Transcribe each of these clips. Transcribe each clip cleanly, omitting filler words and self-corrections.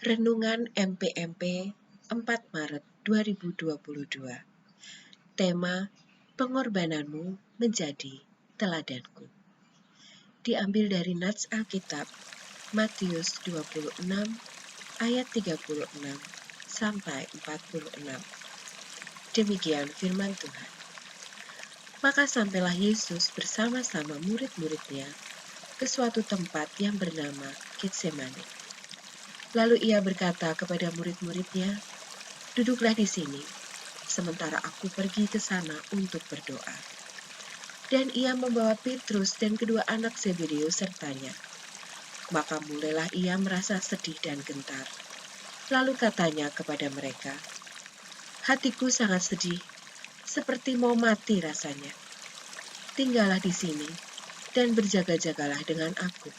Renungan MPMP 4 Maret 2022. Tema Pengorbananmu menjadi teladanku. Diambil dari nats Alkitab Matius 26 ayat 36 sampai 46. Demikian firman Tuhan. Maka sampailah Yesus bersama-sama murid-muridnya ke suatu tempat yang bernama Getsemani. Lalu ia berkata kepada murid-muridnya, "Duduklah di sini, sementara aku pergi ke sana untuk berdoa." Dan ia membawa Petrus dan kedua anak Zebedeus sertanya. Maka mulailah ia merasa sedih dan gentar. Lalu katanya kepada mereka, "Hatiku sangat sedih, seperti mau mati rasanya. Tinggallah di sini dan berjaga-jagalah dengan aku."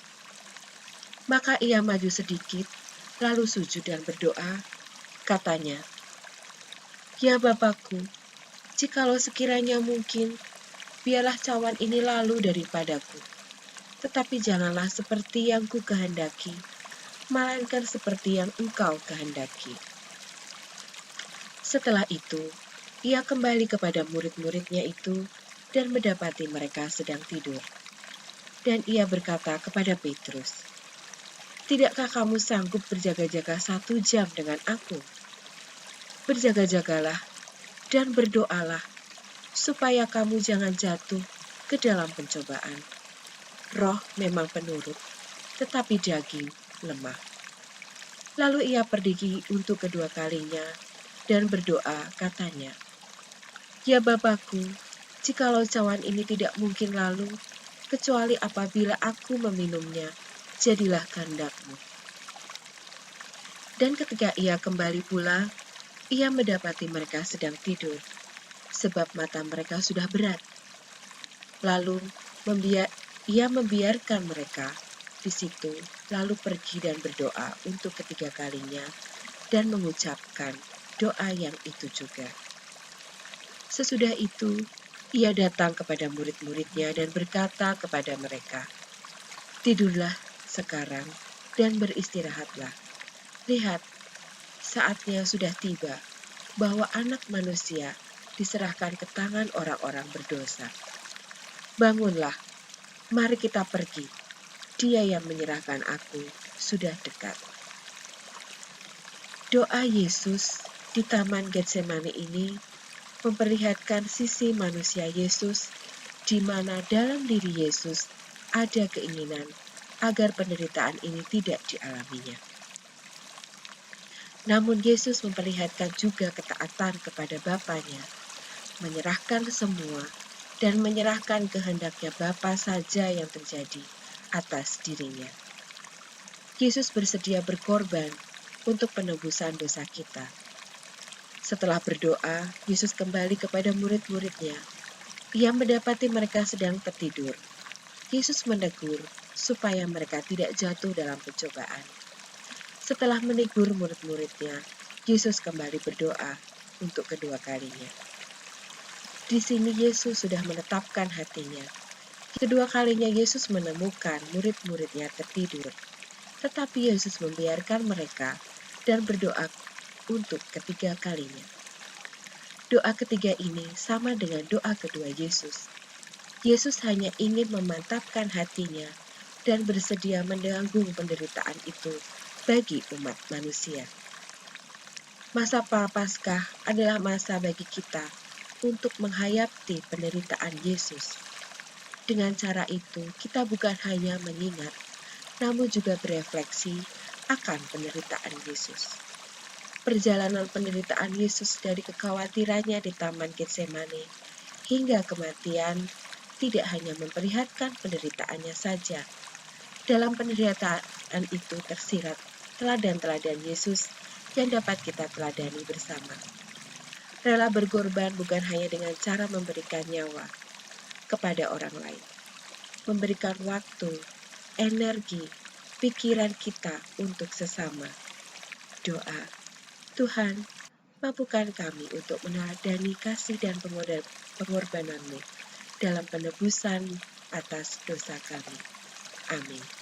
Maka ia maju sedikit, lalu sujud dan berdoa, katanya, "Ya Bapakku, jikalau sekiranya mungkin, biarlah cawan ini lalu daripadaku. Tetapi janganlah seperti yang ku kehendaki, melainkan seperti yang Engkau kehendaki." Setelah itu, ia kembali kepada murid-muridnya itu dan mendapati mereka sedang tidur. Dan ia berkata kepada Petrus, "Tidakkah kamu sanggup berjaga-jaga 1 jam dengan aku? Berjaga-jagalah dan berdoalah, supaya kamu jangan jatuh ke dalam pencobaan. Roh memang penurut, tetapi daging lemah." Lalu ia pergi untuk kedua kalinya dan berdoa, katanya, "Ya Bapakku, jikalau cawan ini tidak mungkin lalu, kecuali apabila aku meminumnya, jadilah kehendak-Mu." Dan ketika ia kembali pula, ia mendapati mereka sedang tidur, sebab mata mereka sudah berat. Lalu ia membiarkan mereka di situ, lalu pergi dan berdoa untuk ketiga kalinya, dan mengucapkan doa yang itu juga. Sesudah itu, ia datang kepada murid-muridnya dan berkata kepada mereka, "Tidurlah sekarang dan beristirahatlah. Lihat, saatnya sudah tiba bahwa Anak Manusia diserahkan ke tangan orang-orang berdosa. Bangunlah, mari kita pergi. Dia yang menyerahkan aku sudah dekat." Doa Yesus di Taman Getsemani ini memperlihatkan sisi manusia Yesus, di mana dalam diri Yesus ada keinginan agar penderitaan ini tidak dialaminya. Namun Yesus memperlihatkan juga ketaatan kepada Bapanya, menyerahkan semua dan menyerahkan kehendaknya Bapa saja yang terjadi atas dirinya. Yesus bersedia berkorban untuk penebusan dosa kita. Setelah berdoa, Yesus kembali kepada murid-muridnya. Ia mendapati mereka sedang tertidur. Yesus menegur supaya mereka tidak jatuh dalam pencobaan. Setelah menegur murid-muridnya, Yesus kembali berdoa untuk kedua kalinya. Di sini Yesus sudah menetapkan hatinya. Kedua kalinya Yesus menemukan murid-muridnya tertidur, tetapi Yesus membiarkan mereka dan berdoa untuk ketiga kalinya. Doa ketiga ini sama dengan doa kedua Yesus. Yesus hanya ingin memantapkan hatinya dan bersedia menanggung penderitaan itu bagi umat manusia. Masa Prapaskah adalah masa bagi kita untuk menghayati penderitaan Yesus. Dengan cara itu, kita bukan hanya mengingat, namun juga berefleksi akan penderitaan Yesus. Perjalanan penderitaan Yesus dari kekhawatirannya di Taman Getsemani hingga kematian tidak hanya memperlihatkan penderitaannya saja. Dalam penderitaan itu tersirat teladan-teladan Yesus yang dapat kita teladani bersama. Rela berkorban bukan hanya dengan cara memberikan nyawa kepada orang lain, memberikan waktu, energi, pikiran kita untuk sesama. Doa, Tuhan, mampukan kami untuk meneladani kasih dan pengorbanan-Mu dalam penebusan atas dosa kami. Amin.